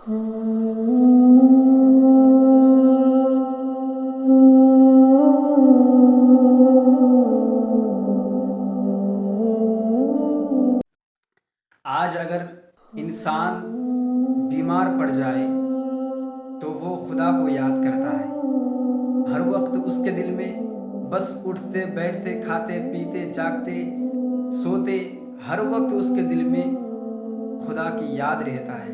آج اگر انسان بیمار پڑ جائے تو وہ خدا کو یاد کرتا ہے۔ ہر وقت اس کے دل میں بس اٹھتے بیٹھتے کھاتے پیتے جاگتے سوتے ہر وقت اس کے دل میں خدا کی یاد رہتا ہے۔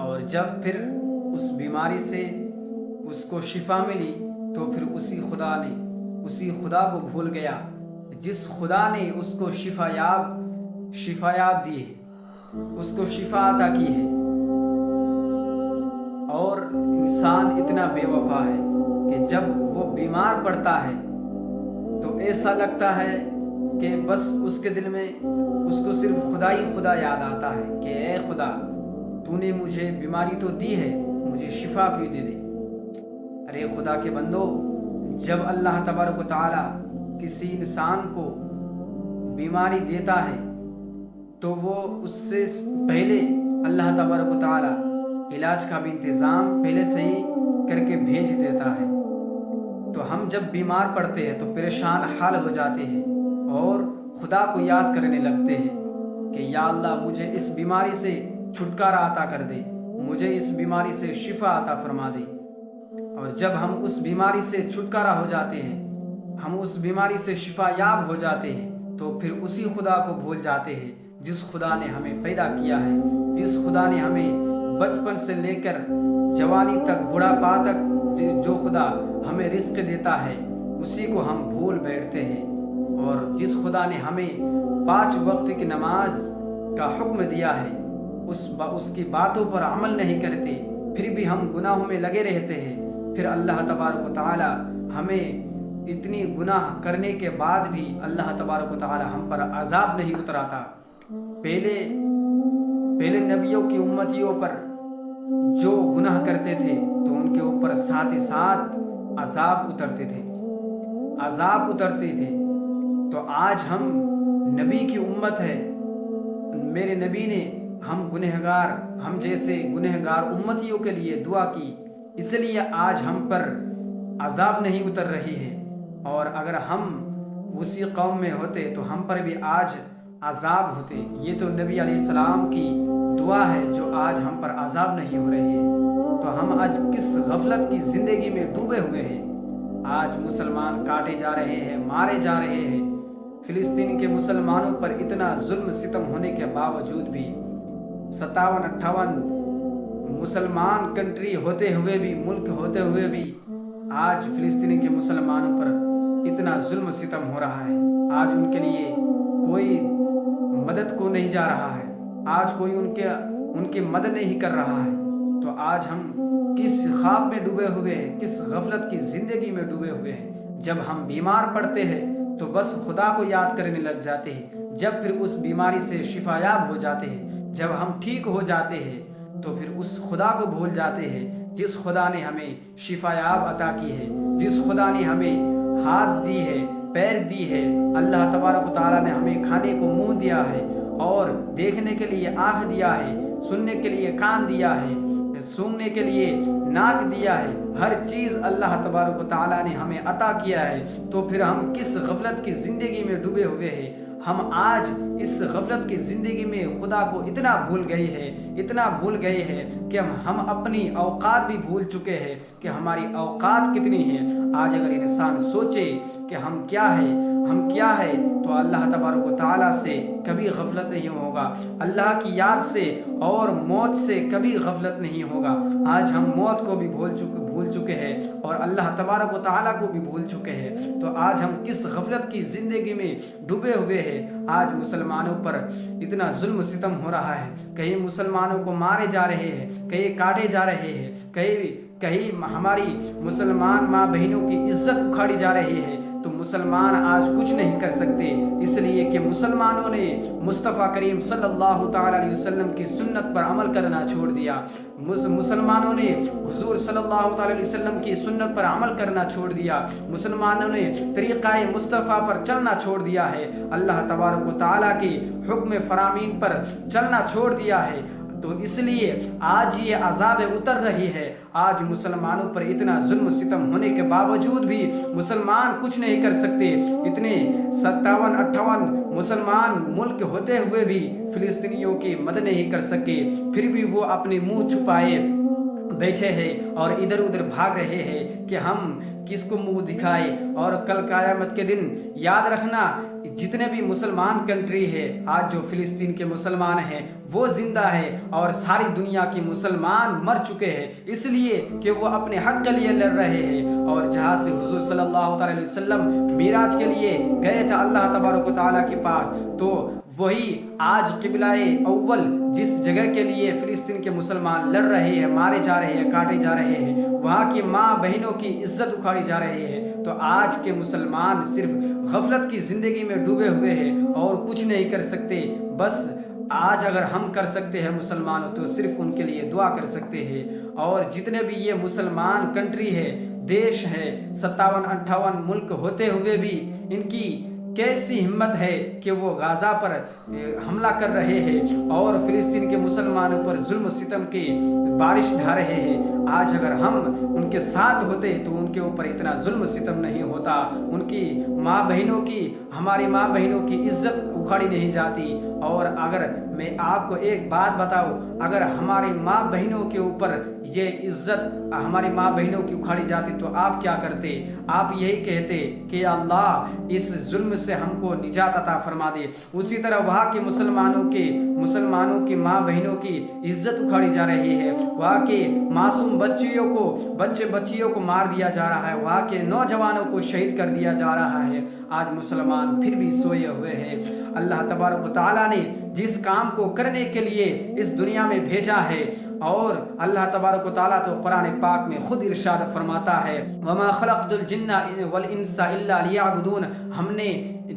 اور جب پھر اس بیماری سے اس کو شفا ملی تو پھر اسی خدا کو بھول گیا جس خدا نے اس کو شفایاب دی ہے، اس کو شفا عطا کی ہے۔ اور انسان اتنا بے وفا ہے کہ جب وہ بیمار پڑتا ہے تو ایسا لگتا ہے کہ بس اس کے دل میں اس کو صرف خدا یاد آتا ہے کہ اے خدا، تو نے مجھے بیماری تو دی ہے، مجھے شفا بھی دے دے۔ ارے خدا کے بندو، جب اللہ تبارک و تعالی کسی انسان کو بیماری دیتا ہے تو وہ اس سے پہلے اللہ تبارک و تعالی علاج کا بھی انتظام پہلے سے ہی کر کے بھیج دیتا ہے۔ تو ہم جب بیمار پڑتے ہیں تو پریشان حال ہو جاتے ہیں اور خدا کو یاد کرنے لگتے ہیں کہ یا اللہ، مجھے اس بیماری سے چھٹکارا عطا کر دے، مجھے اس بیماری سے شفا عطا فرما دے۔ اور جب ہم اس بیماری سے چھٹکارا ہو جاتے ہیں، ہم اس بیماری سے شفا یاب ہو جاتے ہیں، تو پھر اسی خدا کو بھول جاتے ہیں جس خدا نے ہمیں پیدا کیا ہے، جس خدا نے ہمیں بچپن سے لے کر جوانی تک بڑھاپا تک جو خدا ہمیں رزق دیتا ہے اسی کو ہم بھول بیٹھتے ہیں۔ اور جس خدا نے ہمیں 5 وقت کی نماز کا حکم دیا ہے اس کی باتوں پر عمل نہیں کرتے، پھر بھی ہم گناہوں میں لگے رہتے ہیں۔ پھر اللہ تبارک و تعالی ہمیں اتنی گناہ کرنے کے بعد بھی اللہ تبارک و تعالی ہم پر عذاب نہیں اتراتا۔ پہلے نبیوں کی امتیوں پر جو گناہ کرتے تھے تو ان کے اوپر ساتھ ہی ساتھ عذاب اترتے تھے۔ تو آج ہم نبی کی امت ہے، میرے نبی نے ہم جیسے گنہگار امتیوں کے لیے دعا کی، اس لیے آج ہم پر عذاب نہیں اتر رہی ہے۔ اور اگر ہم اسی قوم میں ہوتے تو ہم پر بھی آج عذاب ہوتے۔ یہ تو نبی علیہ السلام کی دعا ہے جو آج ہم پر عذاب نہیں ہو رہی ہے۔ تو ہم آج کس غفلت کی زندگی میں ڈوبے ہوئے ہیں۔ آج مسلمان کاٹے جا رہے ہیں، مارے جا رہے ہیں۔ فلسطین کے مسلمانوں پر اتنا ظلم ستم ہونے کے باوجود بھی 57-58 مسلمان کنٹری ہوتے ہوئے بھی، ملک ہوتے ہوئے بھی آج فلسطین کے مسلمانوں پر اتنا ظلم ستم ہو رہا ہے۔ آج ان کے لیے کوئی مدد کو نہیں جا رہا ہے، آج کوئی ان کی مدد نہیں کر رہا ہے۔ تو آج ہم کس خواب میں ڈوبے ہوئے ہیں، کس غفلت کی زندگی میں ڈوبے ہوئے ہیں۔ جب ہم بیمار پڑتے ہیں تو بس خدا کو یاد کرنے لگ جاتے ہیں، جب پھر اس بیماری سے شفا یاب ہو جاتے ہیں، جب ہم ٹھیک ہو جاتے ہیں تو پھر اس خدا کو بھول جاتے ہیں جس خدا نے ہمیں شفا یاب عطا کی ہے، جس خدا نے ہمیں ہاتھ دی ہے، پیر دی ہے۔ اللہ تبارک و تعالیٰ نے ہمیں کھانے کو منہ دیا ہے اور دیکھنے کے لیے آنکھ دیا ہے، سننے کے لیے کان دیا ہے، سونگنے کے لیے ناک دیا ہے۔ ہر چیز اللہ تبارک و تعالیٰ نے ہمیں عطا کیا ہے۔ تو پھر ہم کس غفلت کی زندگی میں ڈوبے ہوئے ہیں۔ ہم آج اس غفلت کی زندگی میں خدا کو اتنا بھول گئے ہیں کہ ہم اپنی اوقات بھی بھول چکے ہیں کہ ہماری اوقات کتنی ہیں۔ آج اگر انسان سوچے کہ ہم کیا ہے تو اللہ تبارک و تعالیٰ سے کبھی غفلت نہیں ہوگا، اللہ کی یاد سے اور موت سے کبھی غفلت نہیں ہوگا۔ آج ہم موت کو بھی بھول چکے ہیں اور اللہ تبارک و تعالیٰ کو بھی بھول چکے ہیں۔ تو آج ہم کس غفلت کی زندگی میں ڈوبے ہوئے ہیں۔ آج مسلمانوں پر اتنا ظلم ستم ہو رہا ہے، کہیں مسلمانوں کو مارے جا رہے ہیں، کہیں کاٹے جا رہے ہیں، کہیں ہماری مسلمان ماں بہنوں کی عزت اکھاڑی جا رہی ہے۔ تو مسلمان آج کچھ نہیں کر سکتے، اس لیے کہ مسلمانوں نے مصطفیٰ کریم صلی اللہ تعالیٰ علیہ وسلم کی سنت پر عمل کرنا چھوڑ دیا۔ مسلمانوں نے حضور صلی اللہ تعالیٰ علیہ وسلم کی سنت پر عمل کرنا چھوڑ دیا۔ مسلمانوں نے طریقہ مصطفیٰ پر چلنا چھوڑ دیا ہے، اللہ تبارک و تعالیٰ کی حکم فرامین پر چلنا چھوڑ دیا ہے۔ تو اس لیے آج یہ عذاب اتر رہی ہے. آج مسلمانوں پر اتنا ظلم ستم ہونے کے باوجود بھی مسلمان کچھ نہیں کر سکتے. اتنے 57-58 مسلمان ملک ہوتے ہوئے بھی فلسطینیوں کی مدد نہیں کر سکے. پھر بھی وہ اپنے منہ چھپائے بیٹھے ہیں اور ادھر ادھر بھاگ رہے ہیں کہ ہم کس کو منہ دکھائے. اور کل قیامت کے دن یاد رکھنا جتنے بھی مسلمان کنٹری ہے آج جو فلسطین کے مسلمان ہیں وہ زندہ ہے اور ساری دنیا کے مسلمان مر چکے ہیں اس لیے کہ وہ اپنے حق کے لیے لڑ رہے ہیں. اور جہاں سے حضور صلی اللہ علیہ وسلم معراج کے لیے گئے تھے اللہ تبارک و تعالیٰ کے پاس, تو وہی آج قبلہ اول جس جگہ کے لیے فلسطین کے مسلمان لڑ رہے ہیں, مارے جا رہے ہیں, کاٹے جا رہے ہیں, وہاں کی ماں بہنوں کی عزت اکھاڑی جا رہی ہے. تو آج کے مسلمان صرف غفلت کی زندگی میں ڈوبے ہوئے ہیں اور کچھ نہیں کر سکتے. بس آج اگر ہم کر سکتے ہیں مسلمان تو صرف ان کے لیے دعا کر سکتے ہیں. اور جتنے بھی یہ مسلمان کنٹری ہے, دیش ہے, 57-58 ملک ہوتے ہوئے بھی ان کی کیسی ہمت ہے کہ وہ غزہ پر حملہ کر رہے ہیں اور فلسطین کے مسلمانوں پر ظلم و ستم کی بارش ڈھا رہے ہیں. آج اگر ہم ان کے ساتھ ہوتے تو ان کے اوپر اتنا ظلم و ستم نہیں ہوتا, ان کی ماں بہنوں کی, ہماری ماں بہنوں کی عزت اکھاڑی نہیں جاتی. اور اگر میں آپ کو ایک بات بتاؤں, اگر ہماری ماں بہنوں کے اوپر یہ عزت ہماری ماں بہنوں کی اکھاڑی جاتی تو آپ کیا کرتے؟ آپ یہی کہتے کہ اللہ اس ظلم سے ہم کو نجات عطا فرما دے. اسی طرح وہاں کے مسلمانوں کی ماں بہنوں کی عزت اکھاڑی جا رہی ہے, وہاں کے معصوم بچیوں کو مار دیا جا رہا ہے, وہاں کے نوجوانوں کو شہید کر دیا جا رہا ہے. آج مسلمان پھر بھی سوئے ہوئے ہیں. اللہ تبارک و تعالیٰ نے جس کام کو کرنے کے لیے اس دنیا میں بھیجا ہے, اور اللہ تبارک و تعالیٰ تو قرآن پاک میں خود ارشاد فرماتا ہے وَمَا خَلَقْتُ الْجِنَّ وَالْإِنسَ إِلَّا لِيَعْبُدُونَ, ہم نے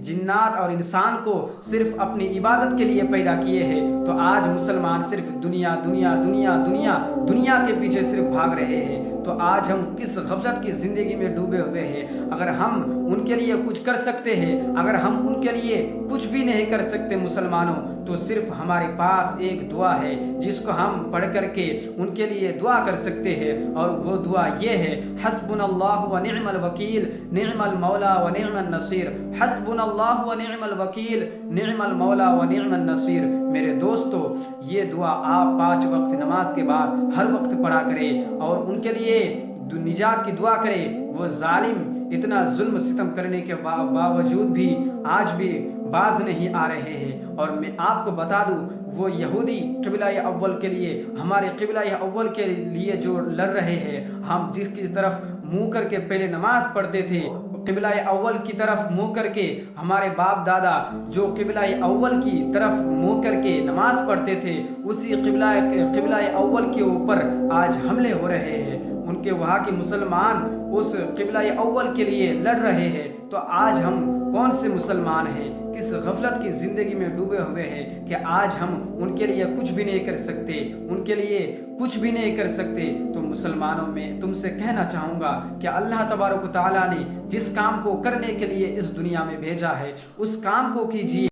جنات اور انسان کو صرف اپنی عبادت کے لیے پیدا کیے ہیں. تو آج مسلمان صرف دنیا دنیا دنیا دنیا دنیا کے پیچھے صرف بھاگ رہے ہیں. تو آج ہم کس غفلت کی زندگی میں ڈوبے ہوئے ہیں. اگر ہم ان کے لیے کچھ کر سکتے ہیں, اگر ہم ان کے لیے کچھ بھی نہیں کر سکتے مسلمانوں, تو صرف ہمارے پاس ایک دعا ہے جس کو ہم پڑھ کر کے ان کے لیے دعا کر سکتے ہیں, اور وہ دعا یہ ہے حسبنا اللہ و نعم الوکیل نعم المولا و نعم النصیر. حسبنا اللہ و نعم الوکیل نعم المولا و نعم النصیر. میرے دوستو, یہ دعا آپ 5 وقت نماز کے بعد ہر وقت پڑھا کریں اور ان کے لیے نجات کی دعا کریں. وہ ظالم اتنا ظلم ستم کرنے کے باوجود بھی آج بھی باز نہیں آ رہے ہیں. اور میں آپ کو بتا دوں, وہ یہودی قبلہ اول کے لیے, ہمارے قبلہ اول کے لیے جو لڑ رہے ہیں, ہم جس کی طرف منہ کر کے پہلے نماز پڑھتے تھے, قبلہ اول کی طرف منہ کر کے, ہمارے باپ دادا جو قبلہ اول کی طرف منہ کر کے نماز پڑھتے تھے, اسی قبلہ اول کے اوپر آج حملے ہو رہے ہیں. ان کے وہاں کے مسلمان اس قبلہ اول کے لیے لڑ رہے ہیں. تو آج ہم کون سے مسلمان ہیں, کس غفلت کی زندگی میں ڈوبے ہوئے ہیں کہ آج ہم ان کے لیے کچھ بھی نہیں کر سکتے, ان کے لیے کچھ بھی نہیں کر سکتے. تو مسلمانوں میں تم سے کہنا چاہوں گا کہ اللہ تبارک و تعالیٰ نے جس کام کو کرنے کے لیے اس دنیا میں بھیجا ہے اس کام کو کیجیے.